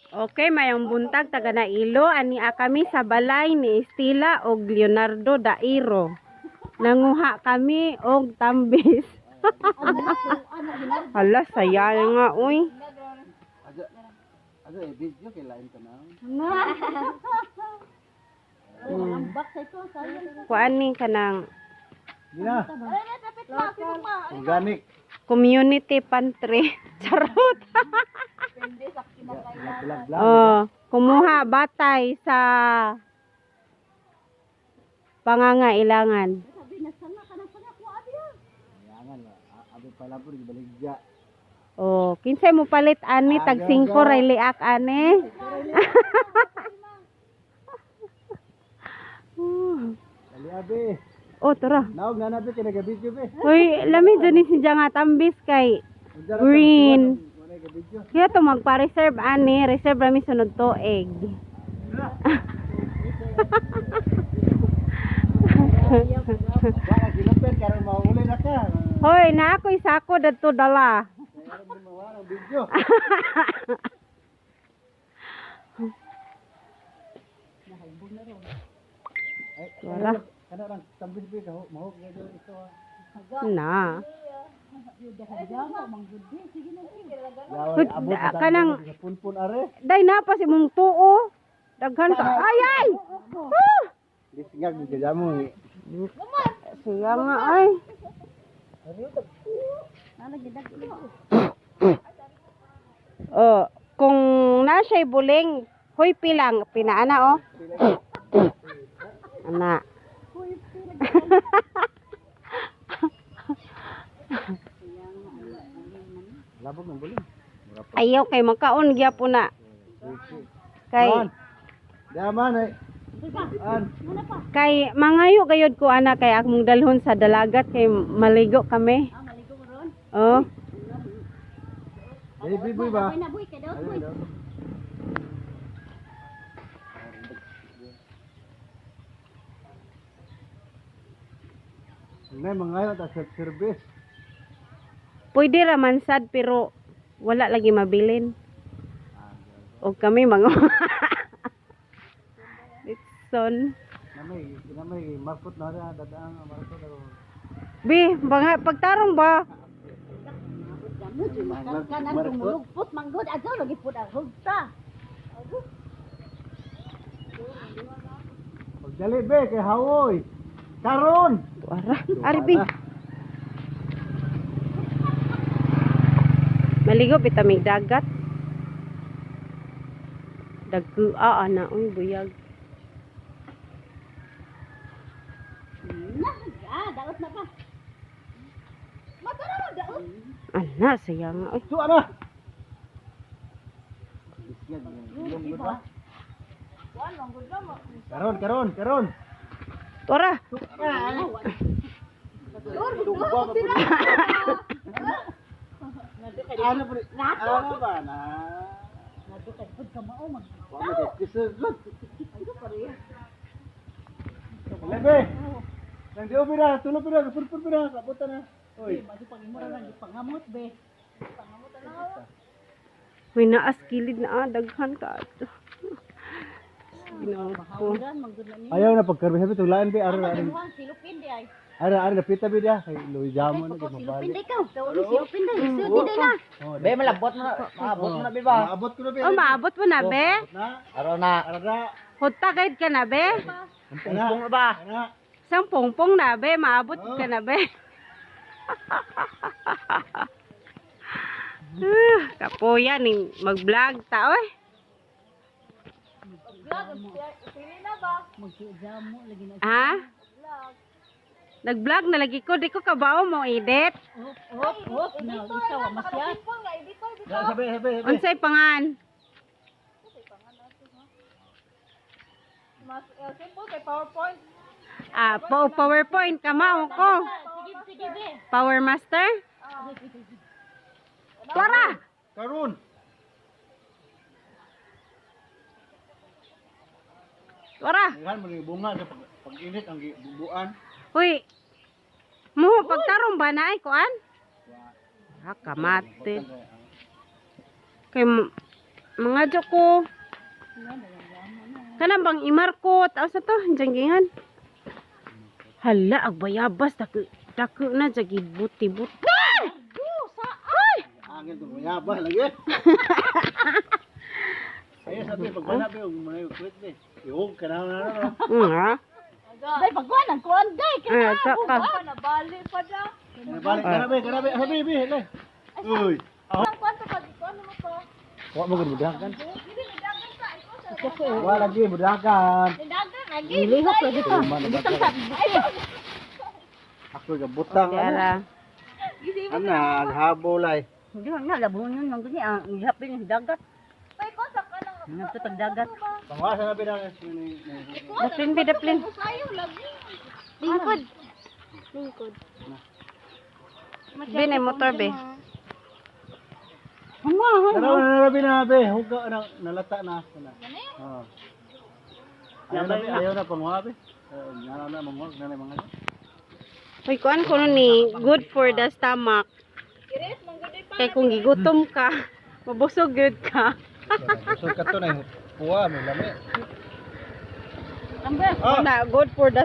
Okay, mayong buntag taga Nailo ani kami sa balay ni Estila og Leonardo Dairo. Nanguha kami og tambis. Hala, saya nga uy. Ada video kay lain ka na. Kuan ni kanang Gina. Organic. community pantry. Charot. Blag-blag. Oh, kumuha batay sa pangangailangan. Ayangan abi pala pud gibaligya. Oh, kinsay mo palit ani tag 5 ray liak ani. Dali abi. Oh, tara. Naog na nabi kay naga-video be. Hoy, lami dyan ni si nga tambis kay green. Wala ka video. Kaya to magpa-reserve ani, reserve rami sunod to egg. Wala ginapit karon mauli na ka. Hoy, na ako'y sako dadto dala. Karon mo mawala ang video. Ay, Wala. Kana lang tambis be ka mahog gado ito. Na. Yaway abot na Kanang- sa punpun are. Day na pa si mong tuo. Daghan ka. Ay ay. Ah! Disingag di jamo. Siya nga ay. Oh, kung na siya'y buling, hoy pilang, pinaana oh. Ana. Labog ng bulim. Ayaw kay makaon gyapon na. Kay Daman ay. An. kay mangayo gayud ko ana kay akong dalhon sa dalagat kay maligo kami. Maligo mo ron? Oh. Baby boy ba? Boy na boy, kay daw boy. Ngay mangayo ta service. Pwede raman sad pero wala lagi mabilin. O kami mga Litson. Namay markot na rin dadaang markot ako. Bi, pagtarong ba? Kanan kumulugpot manggod ajaw lagi pud ang hugta. Pagdali be kay hawoy. Karon. Tuara. Ari bi. Maligo bitamig dagat. Dagkua ana uy buyag. Daot na pa. Magkara mo daot. Ana saya nga uy. So ano? Karon. Tuara. Ano pa? Ano ba na? Nadukay pud ka mao mag. Wala ka kisod. Lebe. Nang dio pira, tulo pira, purpur pira, kabuta na. Oy. Madi pangimura lang pangamot be. May naas kilid na daghan ka. Ginoo ko. Hawdan manggod na ni. Ayaw na pagkarbi sabi tulaan be ara ara. Silupin di ay. Ara napita be dia kay Louis Jamo na Silupin gumabali. di ka. Daw silupin di. Silupin di na. Be malabot na, maabot na be ba? Maabot ko na be. Oh, maabot mo na be? Na. Ara na. Hutta guide ka na be? Pungpong na ba? Ana. Sang pongpong na be, maabot ka na be. Kapuya ning mag-vlog ta oy. Magjamo lagi na. Ha? Nag-vlog na lagi ko, di ko kabaw mo edit. Hop. Na isa wa masyat. Sabi. Unsay pangan? Ah, PowerPoint ka mao ko. Sige be. Power Master? Tara! Karon. Tara! Ngayon mo ni bunga sa pag-init ang bubuan. Hoy. Mo pagtarong ba na ay kuan? Ha, kamate. Kay Mga joko. Kana bang imarkot? Asa to? Janggingan. Hala, agbayabas. Dako na, jagi buti-buti. Angin to yabah lagi. Saya sabi pagbanap yung mga kulit ni. Yung kanang na. Ha? Day pagkuan ang kuan day Ah, kita. ka. Nabali pa da. Balik kanabe, sabi bi. Uy. Ang kuan to pag kuan mo to. Wa mo gud budakan. Dili nidagan sa iko sa. Wa lagi budakan. Nidagan lagi. Lihok lagi to. Butang sa. Ako ga butang Dara. ana aghabolay. Hindi na labon yun nang gani ang ihapin ng dagat. Tay ko sa kanang nagtutag dagat. Pangwasa na pinang ni. Daplin. Sayo lagi. Lingkod. Bine, motor be. Daraw na rabi na be, huga na nalata na. Oh. Ayaw na pangwa be. Nana na mangwag na mga. Uy, kuan ko ni good for the stomach. Kay kung gigutom ka, mabusog good ka. So kato na puwa mo lami. Ambe. Na good for the